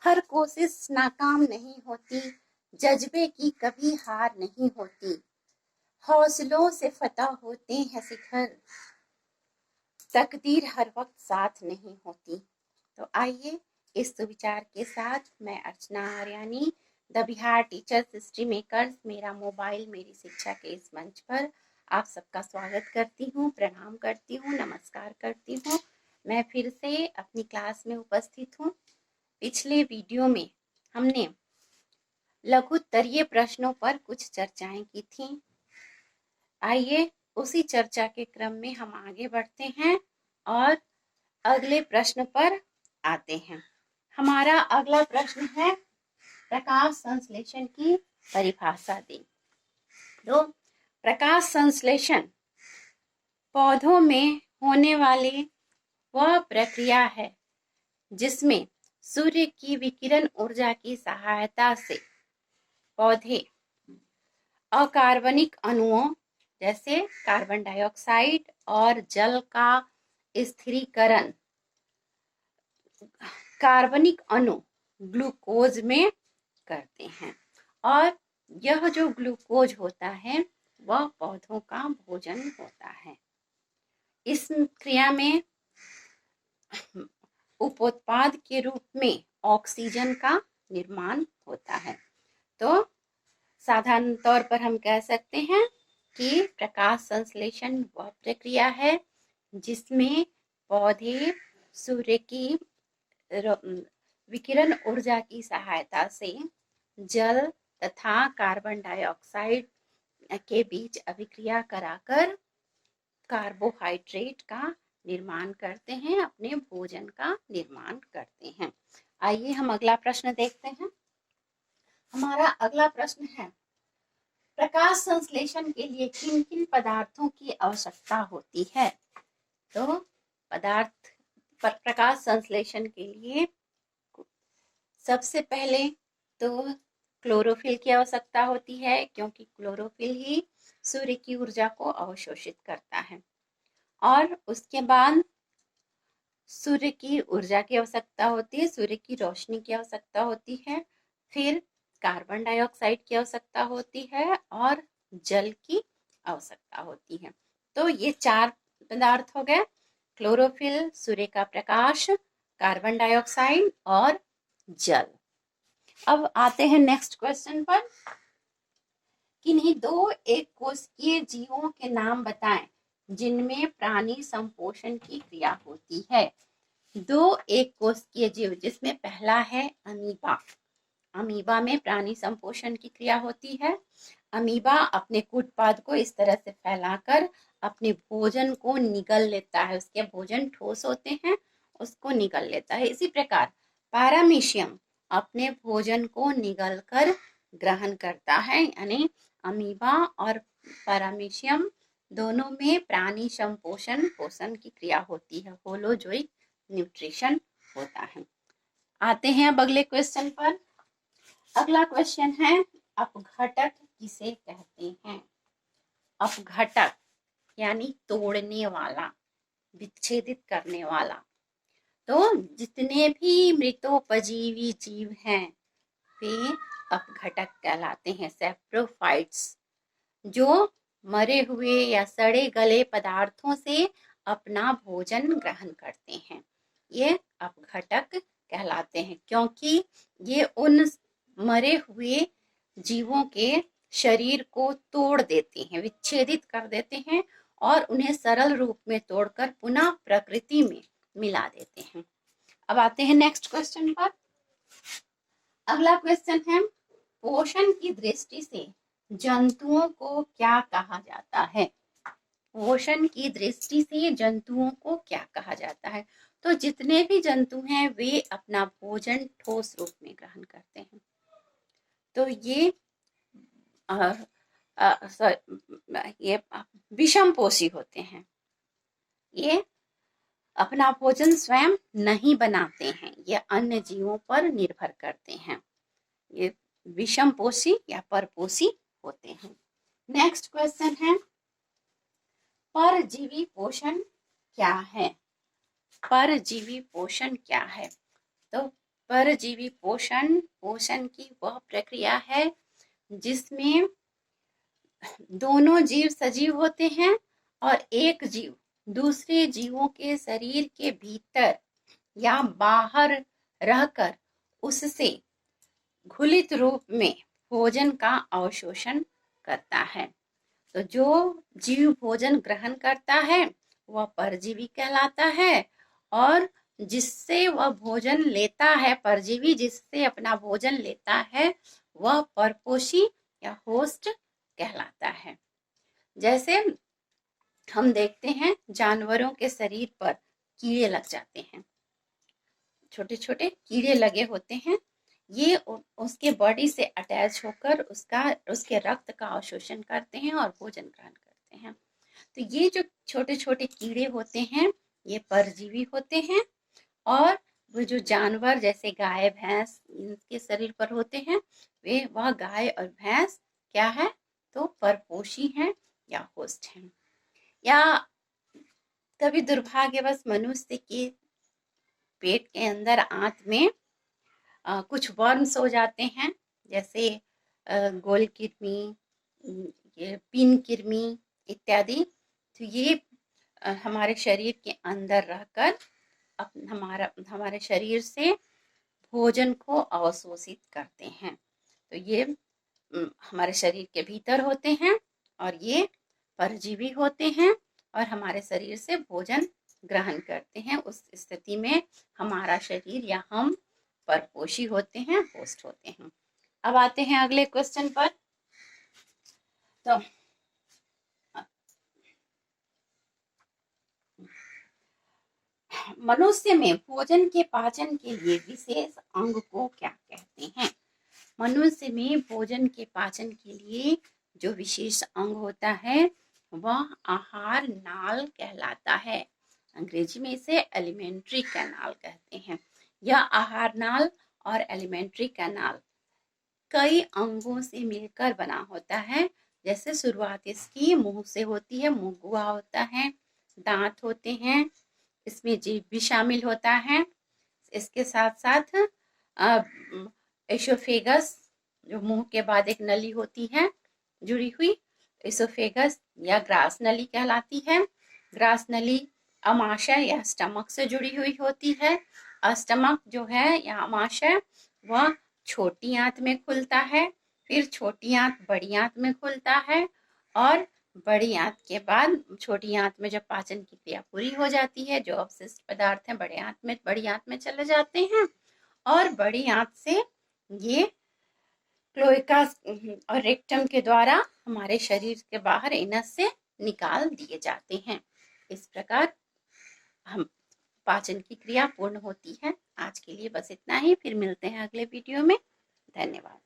हर कोशिश नाकाम नहीं होती, जज्बे की कभी हार नहीं होती, हौसलों से फतह होते हैं शिखर, तकदीर हर वक्त साथ नहीं होती। तो आइए इस विचार के साथ मैं Archana Aryani the Bihar teachers history makers मेरा मोबाइल मेरी शिक्षा के इस मंच पर आप सबका स्वागत करती हूँ, प्रणाम करती हूँ, नमस्कार करती हूँ। मैं फिर से अपनी क्लास में उपस्थित हूँ। पिछले वीडियो में हमने लघुत्तरीय प्रश्नों पर कुछ चर्चाएं की थी। आइए उसी चर्चा के क्रम में हम आगे बढ़ते हैं और अगले प्रश्न पर आते हैं। हमारा अगला प्रश्न है प्रकाश संश्लेषण की परिभाषा दी। तो प्रकाश संश्लेषण पौधों में होने वाली वह प्रक्रिया है जिसमें सूर्य की विकिरण ऊर्जा की सहायता से पौधे अकार्बनिक अणुओं जैसे कार्बन डाइऑक्साइड और जल का स्थिरीकरण कार्बनिक अणु ग्लूकोज में करते हैं और यह जो ग्लूकोज होता है वह पौधों का भोजन होता है। इस क्रिया में उपोत्पाद के रूप में ऑक्सीजन का निर्माण होता है। तो साधारण तौर पर हम कह सकते हैं कि प्रकाश संश्लेषण वह प्रक्रिया है जिसमें पौधे सूर्य की विकिरण ऊर्जा की सहायता से जल तथा कार्बन डाइऑक्साइड के बीच अभिक्रिया कराकर कार्बोहाइड्रेट का निर्माण करते हैं, अपने भोजन का निर्माण करते हैं। आइए हम अगला प्रश्न देखते हैं। हमारा अगला प्रश्न है प्रकाश संश्लेषण के लिए किन किन पदार्थों की आवश्यकता होती है। तो पदार्थ प्रकाश संश्लेषण के लिए सबसे पहले तो क्लोरोफिल की आवश्यकता होती है, क्योंकि क्लोरोफिल ही सूर्य की ऊर्जा को अवशोषित करता है। और उसके बाद सूर्य की ऊर्जा की आवश्यकता होती है, सूर्य की रोशनी की आवश्यकता होती है, फिर कार्बन डाइऑक्साइड की आवश्यकता होती है और जल की आवश्यकता होती है। तो ये चार पदार्थ हो गए, क्लोरोफिल, सूर्य का प्रकाश, कार्बन डाइऑक्साइड और जल। अब आते हैं नेक्स्ट क्वेश्चन पर। किन्हीं दो एक कोशिकीय जीवों के नाम बताएं जिनमें प्राणी संपोषण की क्रिया होती है। दो एक कोशिकीय जीव जिसमें पहला है अमीबा। अमीबा में प्राणी संपोषण की क्रिया होती है। अमीबा अपने कूटपाद को इस तरह से फैलाकर अपने भोजन को निगल लेता है, उसके भोजन ठोस होते हैं उसको निगल लेता है। इसी प्रकार पैरामीशियम अपने भोजन को निगलकर ग्रहण करता है, यानी अमीबा और पैरामीशियम दोनों में प्राणी संपोषण पोषण की क्रिया होती है, होलोजोइक न्यूट्रिशन होता है। आते हैं अब अगले क्वेश्चन पर। अगला क्वेश्चन है अपघटक किसे कहते हैं। अपघटक यानी तोड़ने वाला, विच्छेदित करने वाला। तो जितने भी मृतोपजीवी जीव हैं वे अपघटक कहलाते हैं, सैप्रोफाइट्स, जो मरे हुए या सड़े गले पदार्थों से अपना भोजन ग्रहण करते हैं, ये अपघटक कहलाते हैं, क्योंकि ये उन मरे हुए जीवों के शरीर को तोड़ देते हैं, विच्छेदित कर देते हैं और उन्हें सरल रूप में तोड़कर पुनः प्रकृति में मिला देते हैं। अब आते हैं नेक्स्ट क्वेश्चन पर। अगला क्वेश्चन है पोषण की दृष्टि से जंतुओं को क्या कहा जाता है। पोषण की दृष्टि से जंतुओं को क्या कहा जाता है। तो जितने भी जंतु हैं वे अपना भोजन ठोस रूप में ग्रहण करते हैं। तो ये विषमपोषी होते हैं, ये अपना भोजन स्वयं नहीं बनाते हैं, ये अन्य जीवों पर निर्भर करते हैं, ये विषमपोषी या परपोषी होते हैं। नेक्स्ट क्वेश्चन है परजीवी पोषण क्या है। परजीवी पोषण क्या है। तो परजीवी पोषण पोषण की वह प्रक्रिया है जिसमें दोनों जीव सजीव होते हैं और एक जीव दूसरे जीवों के शरीर के भीतर या बाहर रहकर उससे घुलित रूप में भोजन का अवशोषण करता है। तो जो जीव भोजन ग्रहण करता है वह परजीवी कहलाता है और जिससे वह भोजन लेता है, परजीवी जिससे अपना भोजन लेता है वह परपोषी या होस्ट कहलाता है। जैसे हम देखते हैं जानवरों के शरीर पर कीड़े लग जाते हैं, छोटे छोटे कीड़े लगे होते हैं, ये उसके बॉडी से अटैच होकर उसके रक्त का अवशोषण करते हैं और भोजन ग्रहण करते हैं। तो ये जो छोटे छोटे कीड़े होते हैं ये परजीवी होते हैं और वो जो जानवर जैसे गाय भैंस इनके शरीर पर होते हैं वह गाय और भैंस क्या है तो परपोषी हैं या होस्ट हैं। या कभी दुर्भाग्यवश मनुष्य के पेट के अंदर आंत में कुछ वर्म्स हो जाते हैं, जैसे गोल कृमि, ये पिन कृमि इत्यादि। तो ये हमारे शरीर के अंदर रहकर हमारे शरीर से भोजन को अवशोषित करते हैं। तो ये हमारे शरीर के भीतर होते हैं और ये परजीवी होते हैं और हमारे शरीर से भोजन ग्रहण करते हैं। उस स्थिति में हमारा शरीर या हम परपोषी होते हैं, होस्ट होते हैं। अब आते हैं अगले क्वेश्चन पर। तो मनुष्य में भोजन के पाचन के लिए विशेष अंग को क्या कहते हैं? मनुष्य में भोजन के पाचन के लिए जो विशेष अंग होता है वह आहार नाल कहलाता है। अंग्रेजी में इसे एलिमेंट्री कैनाल कहते हैं। यह आहार नाल और एलिमेंट्री कैनाल कई अंगों से मिलकर बना होता है। जैसे शुरुआत इसकी मुंह से होती है, मुंह गुहा होता है, दांत होते हैं, इसमें जीभ भी शामिल होता है। इसके साथ साथ एसोफेगस जो मुंह के बाद एक नली होती है जुड़ी हुई, एसोफेगस या ग्रास नली कहलाती है। ग्रास नली अमाशय या स्टमक से जुड़ी हुई होती है। स्टमक जो है या अमाशय वह छोटी आंत में खुलता है, फिर छोटी आंत बड़ी आंत में खुलता है और बड़ी आंत के बाद छोटी आंत में जब पाचन की क्रिया पूरी हो जाती है जो अवशिष्ट पदार्थ हैं बड़ी आंत में चले जाते हैं और बड़ी आंत से ये क्लोएका और रेक्टम के द्वारा हमारे शरीर के बाहर एनस से निकाल दिए जाते हैं। इस प्रकार हम पाचन की क्रिया पूर्ण होती है। आज के लिए बस इतना ही, फिर मिलते हैं अगले वीडियो में। धन्यवाद।